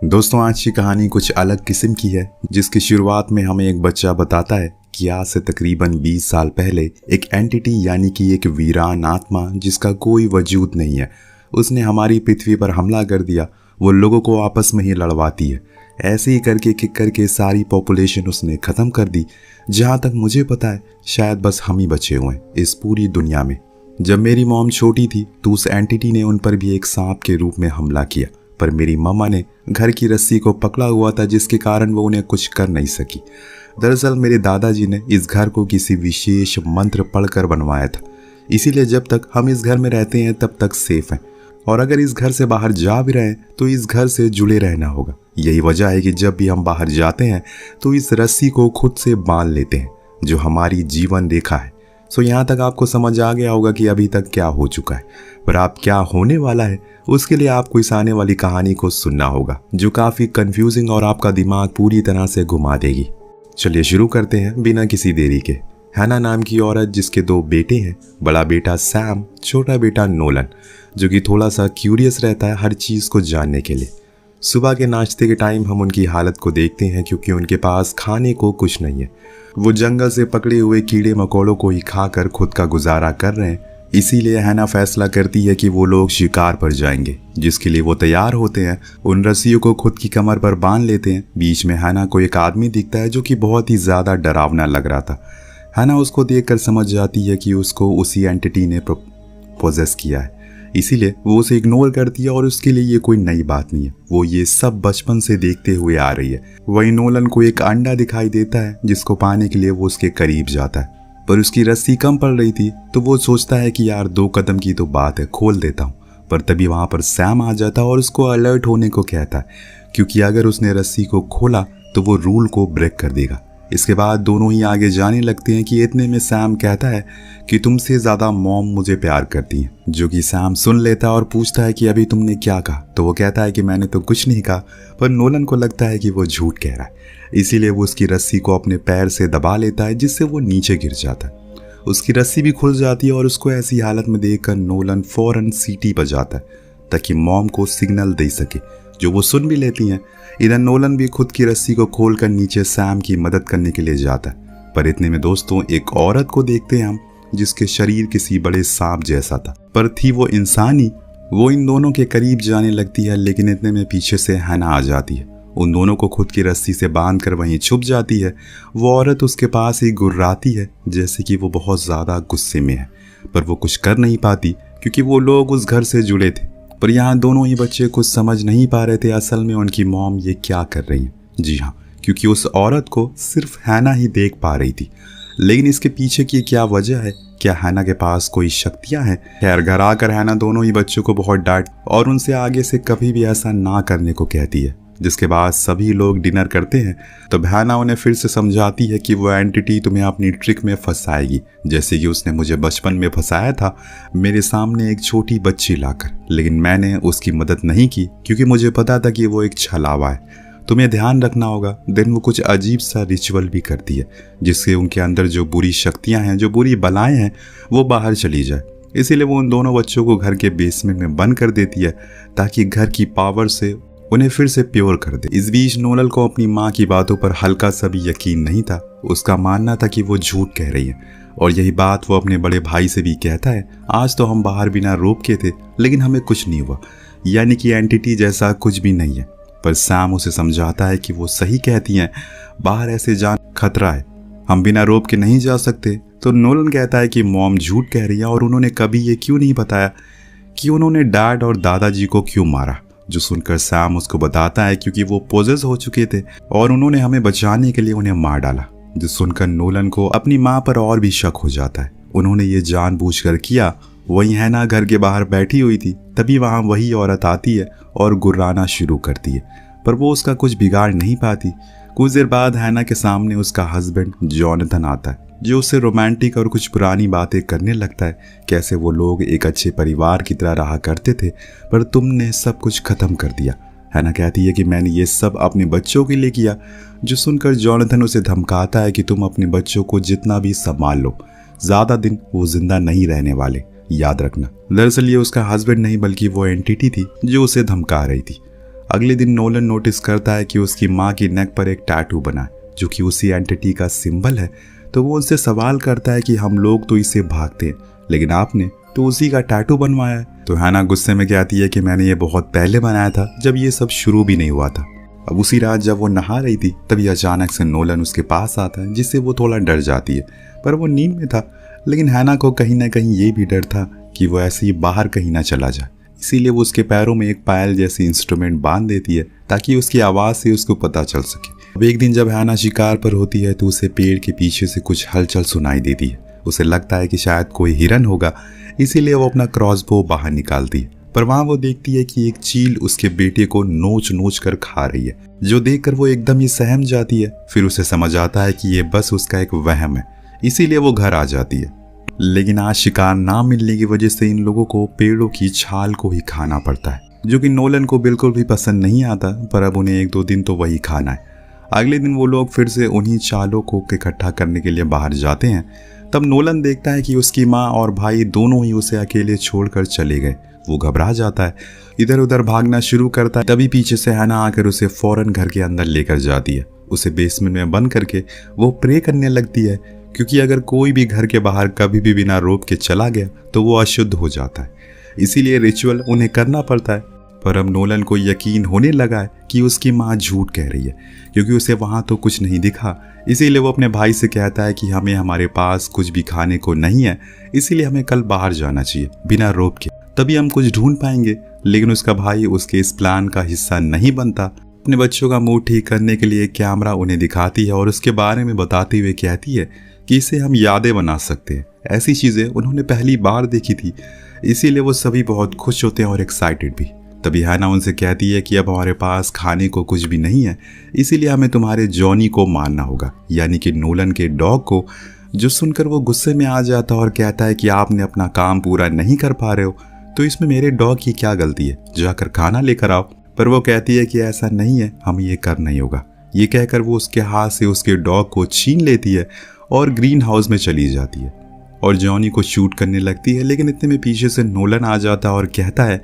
दोस्तों, आज की कहानी कुछ अलग किस्म की है, जिसकी शुरुआत में हमें एक बच्चा बताता है कि आज से तकरीबन 20 साल पहले एक एंटिटी यानी कि एक वीरान आत्मा जिसका कोई वजूद नहीं है, उसने हमारी पृथ्वी पर हमला कर दिया। वो लोगों को आपस में ही लड़वाती है। ऐसे ही करके सारी पॉपुलेशन उसने ख़त्म कर दी। जहाँ तक मुझे पता है शायद बस हम ही बचे हुए हैं इस पूरी दुनिया में। जब मेरी मॉम छोटी थी तो उस एंटिटी ने उन पर भी एक सांप के रूप में हमला किया, पर मेरी मम्मा ने घर की रस्सी को पकड़ा हुआ था, जिसके कारण वो उन्हें कुछ कर नहीं सकी। दरअसल मेरे दादाजी ने इस घर को किसी विशेष मंत्र पढ़कर बनवाया था, इसीलिए जब तक हम इस घर में रहते हैं तब तक सेफ हैं, और अगर इस घर से बाहर जा भी रहे हैं तो इस घर से जुड़े रहना होगा। यही वजह है कि जब भी हम बाहर जाते हैं तो इस रस्सी को खुद से बांध लेते हैं, जो हमारी जीवन रेखा है। सो यहाँ तक आपको समझ आ गया होगा कि अभी तक क्या हो चुका है, पर आप क्या होने वाला है उसके लिए आपको इस आने वाली कहानी को सुनना होगा, जो काफ़ी कंफ्यूजिंग और आपका दिमाग पूरी तरह से घुमा देगी। चलिए शुरू करते हैं बिना किसी देरी के। हैना नाम की औरत जिसके 2 बेटे हैं, बड़ा बेटा सैम, छोटा बेटा नोलन, जो कि थोड़ा सा क्यूरियस रहता है हर चीज़ को जानने के लिए। सुबह के नाश्ते के टाइम हम उनकी हालत को देखते हैं, क्योंकि उनके पास खाने को कुछ नहीं है। वो जंगल से पकड़े हुए कीड़े मकोड़ों को ही खाकर खुद का गुजारा कर रहे हैं। इसीलिए हैना फैसला करती है कि वो लोग शिकार पर जाएंगे, जिसके लिए वो तैयार होते हैं। उन रस्सियों को खुद की कमर पर बांध लेते हैं। बीच में हैना को एक आदमी दिखता है जो कि बहुत ही ज़्यादा डरावना लग रहा था। हैना उसको देखकर समझ जाती है कि उसको उसी एंटिटी ने पोजेस किया है, इसीलिए वो उसे इग्नोर करती है और उसके लिए ये कोई नई बात नहीं है। वो ये सब बचपन से देखते हुए आ रही है। वहीं नोलन को एक अंडा दिखाई देता है, जिसको पाने के लिए वो उसके करीब जाता है, पर उसकी रस्सी कम पड़ रही थी, तो वो सोचता है कि यार 2 कदम की तो बात है, खोल देता हूँ। पर तभी वहाँ पर सैम आ जाता है और उसको अलर्ट होने को कहता है, क्योंकि अगर उसने रस्सी को खोला तो वो रूल को ब्रेक कर देगा। इसके बाद दोनों ही आगे जाने लगते हैं कि इतने में सैम कहता है कि तुमसे ज़्यादा मॉम मुझे प्यार करती हैं, जो कि सैम सुन लेता है और पूछता है कि अभी तुमने क्या कहा। तो वो कहता है कि मैंने तो कुछ नहीं कहा, पर नोलन को लगता है कि वो झूठ कह रहा है, इसीलिए वो उसकी रस्सी को अपने पैर से दबा लेता है, जिससे वो नीचे गिर जाता है। उसकी रस्सी भी खुल जाती है और उसको ऐसी हालत में देखकर नोलन फौरन सीटी बजाता है ताकि मॉम को सिग्नल दे सके, जो वो सुन भी लेती हैं। इधर नोलन भी खुद की रस्सी को खोलकर नीचे सैम की मदद करने के लिए जाता है, पर इतने में दोस्तों एक औरत को देखते हैं हम, जिसके शरीर किसी बड़े सांप जैसा था, पर थी वो इंसानी। वो इन दोनों के करीब जाने लगती है, लेकिन इतने में पीछे से हैना आ जाती है। उन दोनों को खुद की रस्सी से बांधकर वहीं छुप जाती है। वो औरत उसके पास ही गुर्राती है, जैसे कि वो बहुत ज़्यादा गुस्से में है, पर वो कुछ कर नहीं पाती क्योंकि वो लोग उस घर से जुड़े थे। पर यहाँ दोनों ही बच्चे कुछ समझ नहीं पा रहे थे असल में उनकी मॉम ये क्या कर रही है। जी हाँ, क्योंकि उस औरत को सिर्फ हैना ही देख पा रही थी। लेकिन इसके पीछे की क्या वजह है? क्या हैना के पास कोई शक्तियाँ हैं? खैर, घर आकर हैना दोनों ही बच्चों को बहुत डांट और उनसे आगे से कभी भी ऐसा ना करने को कहती है। जिसके बाद सभी लोग डिनर करते हैं, तो हैना उन्हें फिर से समझाती है कि वो एंटिटी तुम्हें अपनी ट्रिक में फंसाएगी, जैसे कि उसने मुझे बचपन में फंसाया था मेरे सामने एक छोटी बच्ची लाकर। लेकिन मैंने उसकी मदद नहीं की क्योंकि मुझे पता था कि वो एक छलावा है। तुम्हें ध्यान रखना होगा। देन वो कुछ अजीब सा रिचुअल भी करती है, जिससे उनके अंदर जो बुरी शक्तियाँ हैं, जो बुरी बलाएँ हैं, वो बाहर चली जाए। इसीलिए वो उन दोनों बच्चों को घर के बेसमेंट में बंद कर देती है, ताकि घर की पावर से उन्हें फिर से प्योर कर दे। इस बीच नोलन को अपनी माँ की बातों पर हल्का सा भी यकीन नहीं था। उसका मानना था कि वो झूठ कह रही है, और यही बात वो अपने बड़े भाई से भी कहता है। आज तो हम बाहर बिना रोक के थे, लेकिन हमें कुछ नहीं हुआ, यानी कि एंटिटी जैसा कुछ भी नहीं है। पर सैम उसे समझाता है कि वो सही कहती हैं, बाहर ऐसे जान खतरा है, हम बिना रोक के नहीं जा सकते। तो नोलन कहता है कि मॉम झूठ कह रही है, और उन्होंने कभी ये क्यों नहीं बताया कि उन्होंने डैड और दादाजी को क्यों मारा। जो सुनकर सैम उसको बताता है क्योंकि वो पोजेस हो चुके थे और उन्होंने हमें बचाने के लिए उन्हें मार डाला। जो सुनकर नोलन को अपनी माँ पर और भी शक हो जाता है। उन्होंने ये जानबूझकर किया। वहीं हैना घर के बाहर बैठी हुई थी, तभी वहाँ वही औरत आती है और गुर्राना शुरू करती है, पर वो उसका कुछ बिगाड़ नहीं पाती। कुछ देर बाद हैना के सामने उसका हस्बैंड जॉनथन आता है, जो उससे रोमांटिक और कुछ पुरानी बातें करने लगता है। कैसे वो लोग एक अच्छे परिवार की तरह रहा करते थे, पर तुमने सब कुछ खत्म कर दिया। हैना कहती है कि मैंने ये सब अपने बच्चों के लिए किया। जो सुनकर जॉनथन उसे धमकाता है कि तुम अपने बच्चों को जितना भी संभाल लो, ज़्यादा दिन वो जिंदा नहीं रहने वाले, याद रखना। दरअसल ये उसका हस्बैंड नहीं बल्कि वो एंटिटी थी जो उसे धमका रही थी। अगले दिन नोलन नोटिस करता है कि उसकी माँ की नेक पर एक टैटू बना है जो कि उसी एंटिटी का सिंबल है। तो वो उनसे सवाल करता है कि हम लोग तो इसे भागते हैं, लेकिन आपने तो उसी का टैटू बनवाया है। तो हैना गुस्से में कहती है कि मैंने ये बहुत पहले बनाया था, जब ये सब शुरू भी नहीं हुआ था। अब उसी रात जब वो नहा रही थी तभी अचानक से नोलन उसके पास आता है, जिससे वो थोड़ा डर जाती है। पर वो नींद में था, लेकिन हैना को कहीं ना कहीं ये भी डर था कि वो ऐसे ही बाहर कहीं ना चला जाए। इसीलिए वो उसके पैरों में एक पायल जैसी इंस्ट्रूमेंट बांध देती है ताकि उसकी आवाज़ से उसको पता चल सके। अब एक दिन जब हैना शिकार पर होती है तो उसे पेड़ के पीछे से कुछ हलचल सुनाई देती है। उसे लगता है कि शायद कोई हिरन होगा, इसीलिए वो अपना क्रॉसबो बाहर निकालती है। पर वहाँ वो देखती है कि एक चील उसके बेटे को नोच नोच कर खा रही है, जो देखकर वो एकदम ही सहम जाती है। फिर उसे समझ आता है कि ये बस उसका एक वहम है, इसीलिए वो घर आ जाती है। लेकिन आज शिकार ना मिलने की वजह से इन लोगों को पेड़ों की छाल को ही खाना पड़ता है, जो कि नोलन को बिल्कुल भी पसंद नहीं आता। पर अब उन्हें 1-2 दिन तो वही खाना है। अगले दिन वो लोग फिर से उन्हीं छालों को इकट्ठा करने के लिए बाहर जाते हैं। तब नोलन देखता है कि उसकी माँ और भाई दोनों ही उसे अकेले छोड़कर चले गए। वो घबरा जाता है, इधर उधर भागना शुरू करता है। तभी पीछे से हैना आकर उसे फौरन घर के अंदर लेकर जाती है। उसे बेसमेंट में बंद करके वो प्रे करने लगती है, क्योंकि अगर कोई भी घर के बाहर कभी भी बिना रोक के चला गया तो वो अशुद्ध हो जाता है। इसीलिए रिचुअल उन्हें करना पड़ता है। पर अब नोलन को यकीन होने लगा है कि उसकी माँ झूठ कह रही है, क्योंकि उसे वहाँ तो कुछ नहीं दिखा। इसीलिए वो अपने भाई से कहता है कि हमारे पास कुछ भी खाने को नहीं है, इसीलिए हमें कल बाहर जाना चाहिए बिना रोक के, तभी हम कुछ ढूंढ पाएंगे। लेकिन उसका भाई उसके इस प्लान का हिस्सा नहीं बनता। अपने बच्चों का मूड ठीक करने के लिए कैमरा उन्हें दिखाती है और उसके बारे में बताते हुए कहती है कि इसे हम यादें बना सकते हैं। ऐसी चीज़ें उन्होंने पहली बार देखी थी, इसीलिए वो सभी बहुत खुश होते हैं और एक्साइटेड भी। तभी हैना उनसे कहती है कि अब हमारे पास खाने को कुछ भी नहीं है, इसीलिए हमें तुम्हारे जॉनी को मारना होगा, यानी कि नोलन के डॉग को। जो सुनकर वो गुस्से में आ जाता है और कहता है कि आपने अपना काम पूरा नहीं कर पा रहे हो, तो इसमें मेरे डॉग की क्या गलती है, जाकर खाना लेकर आओ। पर वो कहती है कि ऐसा नहीं है, हमें ये कर नहीं होगा। ये कहकर वो उसके हाथ से उसके डॉग को छीन लेती है और ग्रीन हाउस में चली जाती है और जॉनी को शूट करने लगती है। लेकिन इतने में पीछे से नोलन आ जाता है और कहता है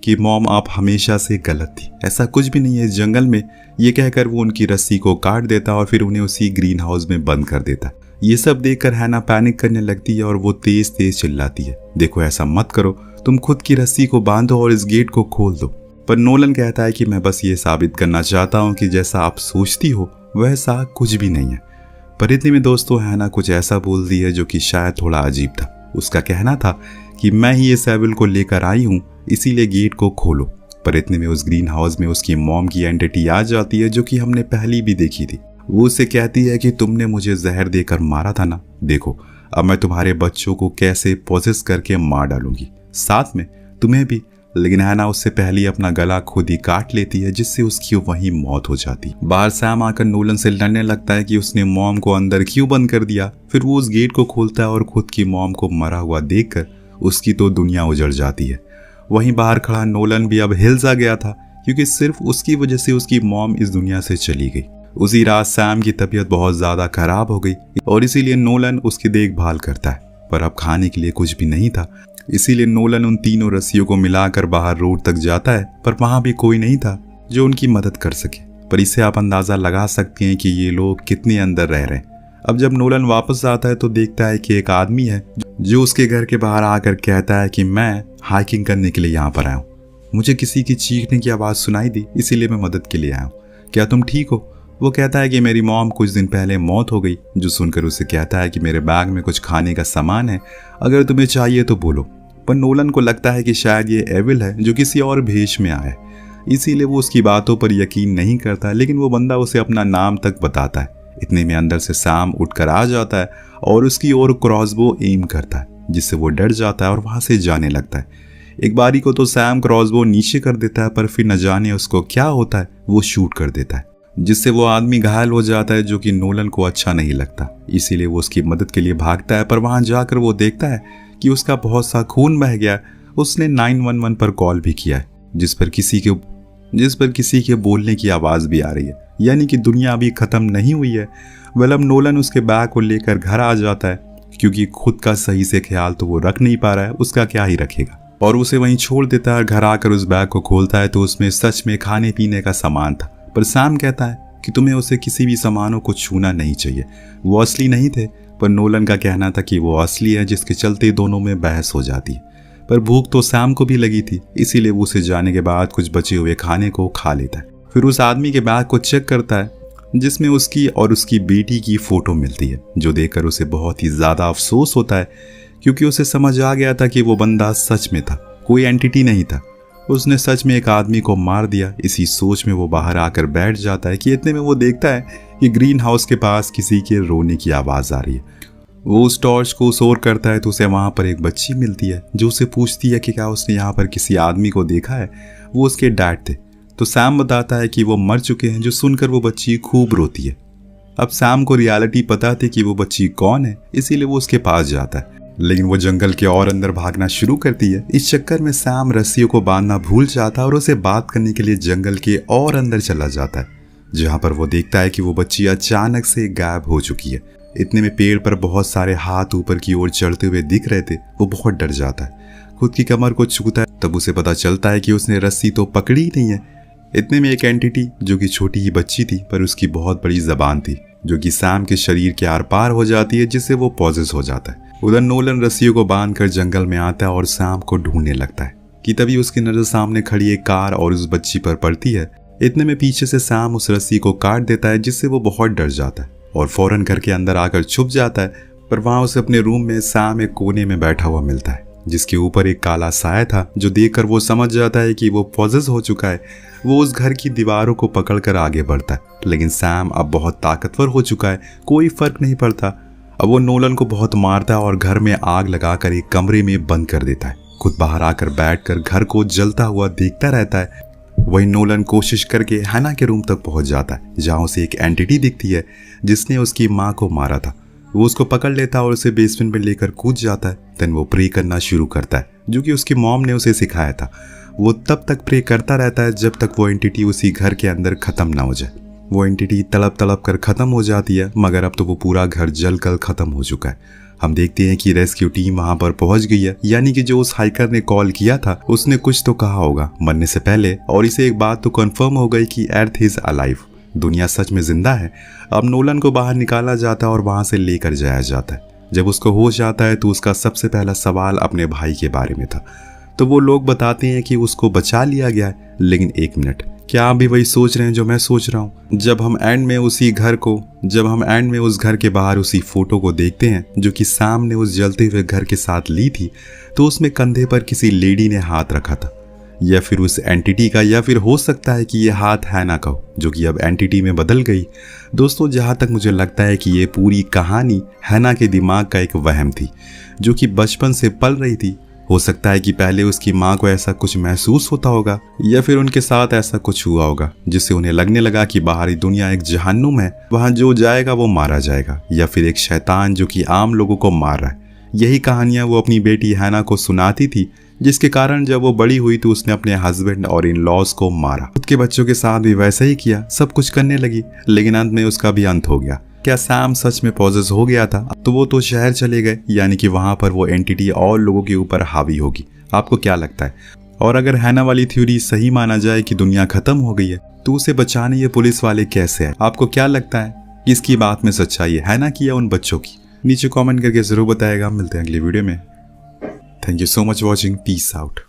कि मॉम आप हमेशा से गलत थी, ऐसा कुछ भी नहीं है इस जंगल में। ये कहकर वो उनकी रस्सी को काट देता और फिर उन्हें उसी ग्रीन हाउस में बंद कर देता। ये सब देखकर हैना पैनिक करने लगती है और वो तेज तेज चिल्लाती है, देखो ऐसा मत करो, तुम खुद की रस्सी को बांधो और इस गेट को खोल दो। पर नोलन कहता है कि मैं बस ये साबित करना चाहता हूँ कि जैसा आप सोचती हो वैसा कुछ भी नहीं है। पर इतने में दोस्तों हैना कुछ ऐसा बोल दी है जो कि शायद थोड़ा अजीब था। उसका कहना था कि मैं ही इस एविल को लेकर आई हूँ, इसीलिए गेट को खोलो। पर इतने में उस ग्रीन हाउस में उसकी मॉम की एंटिटी आ जाती है, जो कि हमने पहली भी देखी थी। वो उसे कहती है कि तुमने मुझे जहर देकर मारा था ना, देखो अब मैं तुम्हारे बच्चों को कैसे पोसेस करके मार डालूंगी, साथ में तुम्हें भी। लेकिन हैना उससे पहले अपना गला खुद ही काट लेती है, जिससे उसकी वहीं मौत हो जाती। बाहर सैम आकर नोलन से लड़ने लगता है कि उसने मॉम को अंदर क्यों बंद कर दिया। फिर वो उस गेट को खोलता है और खुद की मॉम को मरा हुआ देखकर उसकी तो दुनिया उजड़ जाती है। वहीं बाहर खड़ा नोलन भी अब हिल सा गया था, क्योंकि सिर्फ उसकी वजह से उसकी मॉम इस दुनिया से चली गई। उसी रात सैम की तबीयत बहुत ज्यादा खराब हो गई और इसीलिए नोलन उसकी देखभाल करता है। पर अब खाने के लिए कुछ भी नहीं था, इसीलिए नोलन उन तीनों रस्सियों को मिलाकर बाहर रोड तक जाता है। पर वहां भी कोई नहीं था जो उनकी मदद कर सके। पर इससे आप अंदाजा लगा सकते हैं कि ये लोग कितने अंदर रह रहे हैं। अब जब नोलन वापस आता है तो देखता है कि एक आदमी है जो उसके घर के बाहर आकर कहता है कि मैं हाइकिंग करने के लिए यहाँ पर आया हूँ, मुझे किसी की चीखने की आवाज़ सुनाई दी, इसीलिए मैं मदद के लिए आया हूँ, क्या तुम ठीक हो। वो कहता है कि मेरी मॉम कुछ दिन पहले मौत हो गई। जो सुनकर उसे कहता है कि मेरे बैग में कुछ खाने का सामान है, अगर तुम्हें चाहिए तो बोलो। पर नोलन को लगता है कि शायद ये एविल है जो किसी और भेष में आया है, इसीलिए वो उसकी बातों पर यकीन नहीं करता। लेकिन वो बंदा उसे अपना नाम तक बताता है। इतने में अंदर से सैम उठकर आ जाता है और उसकी ओर क्रॉसबो एम करता है, जिससे वो डर जाता है और वहां से जाने लगता है। एक बारी को तो सैम क्रॉसबो नीचे कर देता है, पर फिर न जाने उसको क्या होता है, वो शूट कर देता है, जिससे वो आदमी घायल हो जाता है, जो कि नोलन को अच्छा नहीं लगता। इसीलिए वो उसकी मदद के लिए भागता है। पर वहां जाकर वो देखता है कि उसका बहुत सा खून बह गया। उसने 911 पर कॉल भी किया है, जिस पर किसी के बोलने की आवाज़ भी आ रही है, यानी कि दुनिया अभी ख़त्म नहीं हुई है। अब नोलन उसके बैग को लेकर घर आ जाता है, क्योंकि खुद का सही से ख्याल तो वो रख नहीं पा रहा है, उसका क्या ही रखेगा। और उसे वहीं छोड़ देता है। घर आकर उस बैग को खोलता है तो उसमें सच में खाने पीने का सामान था। पर सैम कहता है कि तुम्हें उसे किसी भी सामानों को छूना नहीं चाहिए, वो असली नहीं थे। पर नोलन का कहना था कि वो असली है, जिसके चलते दोनों में बहस हो जाती है। पर भूख तो सैम को भी लगी थी, इसीलिए वो उसे जाने के बाद कुछ बचे हुए खाने को खा लेता है। फिर उस आदमी के बैग को चेक करता है जिसमें उसकी और उसकी बेटी की फोटो मिलती है, जो देखकर उसे बहुत ही ज्यादा अफसोस होता है, क्योंकि उसे समझ आ गया था कि वो बंदा सच में था, कोई एंटिटी नहीं था। उसने सच में एक आदमी को मार दिया। इसी सोच में वो बाहर आकर बैठ जाता है कि इतने में वो देखता है कि ग्रीन हाउस के पास किसी के रोने की आवाज़ आ रही है। वो उस टॉर्च को शोर करता है तो उसे वहाँ पर एक बच्ची मिलती है, जो उसे पूछती है कि क्या उसने यहाँ पर किसी आदमी को देखा है। वो उसके डैड थे। तो सैम बताता है कि वो मर चुके हैं, जो सुनकर वो बच्ची खूब रोती है। अब सैम को रियलिटी पता थी कि वो बच्ची कौन है, इसीलिए वो उसके पास जाता है, लेकिन वो जंगल के और अंदर भागना शुरू करती है। इस चक्कर में सैम रस्सियों को बांधना भूल जाता है और उसे बात करने के लिए जंगल के और अंदर चला जाता है, जहाँ पर वो देखता है कि वो बच्ची अचानक से गायब हो चुकी है। इतने में पेड़ पर बहुत सारे हाथ ऊपर की ओर चढ़ते हुए दिख रहे थे। वो बहुत डर जाता है, खुद की कमर को छूता है। तब उसे पता चलता है कि उसने रस्सी तो पकड़ी ही नहीं है। इतने में एक एंटिटी, जो कि छोटी ही बच्ची थी पर उसकी बहुत बड़ी जबान थी, जो कि सैम के शरीर के आर पार हो जाती है, जिससे वो पॉजेस हो जाता है। उधर नोलन रस्सियों को बांधकर जंगल में आता है और सैम को ढूंढने लगता है कि तभी उसकी नजर सामने खड़ी एक कार और उस बच्ची पर पड़ती है। इतने में पीछे से सैम उस रस्सी को काट देता है, जिससे वो बहुत डर जाता है और फौरन घर के अंदर आकर छुप जाता है। पर वहां उसे अपने रूम में सैम एक कोने में बैठा हुआ मिलता है, जिसके ऊपर एक काला साया था, जो देखकर वो समझ जाता है कि वो पॉजेस हो चुका है। वो उस घर की दीवारों को पकड़कर आगे बढ़ता है, लेकिन सैम अब बहुत ताकतवर हो चुका है, कोई फर्क नहीं पड़ता। अब वो नोलन को बहुत मारता है और घर में आग लगाकर एक कमरे में बंद कर देता है। खुद बाहर आकर बैठकर घर को जलता हुआ देखता रहता है। वही नोलन कोशिश करके हैना के रूम तक पहुंच जाता है, जहां उसे एक एंटिटी दिखती है जिसने उसकी माँ को मारा था। वो उसको पकड़ लेता है और उसे बेसमेंट में लेकर कूद जाता है। देन वो प्रे करना शुरू करता है, जो कि उसकी मॉम ने उसे सिखाया था। वो तब तक प्रे करता रहता है जब तक वो एंटिटी उसी घर के अंदर खत्म ना हो जाए। वो एंटिटी तड़प तड़प कर खत्म हो जाती है, मगर अब तो वो पूरा घर जल कर खत्म हो चुका है। हम देखते हैं कि रेस्क्यू टीम वहां पर पहुंच गई है, यानी कि जो उस हाइकर ने कॉल किया था उसने कुछ तो कहा होगा मरने से पहले, और इसे एक बात तो कंफर्म हो गई कि अर्थ इज अलाइव, दुनिया सच में जिंदा है। अब नोलन को बाहर निकाला जाता है और वहां से लेकर जाया जाता है। जब उसको होश आता है तो उसका सबसे पहला सवाल अपने भाई के बारे में था। तो वो लोग बताते हैं कि उसको बचा लिया गया है। लेकिन एक मिनट, क्या आप भी वही सोच रहे हैं जो मैं सोच रहा हूँ? जब हम एंड में उस घर के बाहर उसी फोटो को देखते हैं जो कि सैम ने उस जलते हुए घर के साथ ली थी, तो उसमें कंधे पर किसी लेडी ने हाथ रखा था, या फिर उस एंटिटी का, या फिर हो सकता है कि ये हाथ हैना का हो, जो कि अब एंटिटी में बदल गई। दोस्तों, जहाँ तक मुझे लगता है कि ये पूरी कहानी हैना के दिमाग का एक वहम थी, जो कि बचपन से पल रही थी। हो सकता है कि पहले उसकी माँ को ऐसा कुछ महसूस होता होगा, या फिर उनके साथ ऐसा कुछ हुआ होगा जिससे उन्हें लगने लगा कि बाहरी दुनिया एक जहन्नुम है, वहाँ जो जाएगा वो मारा जाएगा, या फिर एक शैतान जो कि आम लोगों को मार रहा है। यही कहानियाँ वो अपनी बेटी हैना को सुनाती थी, जिसके कारण जब वो बड़ी हुई तो उसने अपने हस्बैंड और इन लॉज को मारा। खुद के बच्चों के साथ भी वैसा ही किया, सब कुछ करने लगी, लेकिन अंत में उसका भी अंत हो गया। क्या सैम सच में पॉजेस हो गया था? तो वो तो शहर चले गए, यानी कि वहां पर वो एंटिटी और लोगों के ऊपर हावी होगी। आपको क्या लगता है? और अगर हैना वाली थ्योरी सही माना जाए कि दुनिया खत्म हो गई है, तो उसे बचाने ये पुलिस वाले कैसे आए? आपको क्या लगता है किसकी बात में सच्चाई है, हैना की या उन बच्चों की? नीचे कमेंट करके जरूर बताएगा। मिलते हैं अगली वीडियो में। Thank you so much watching. Peace out.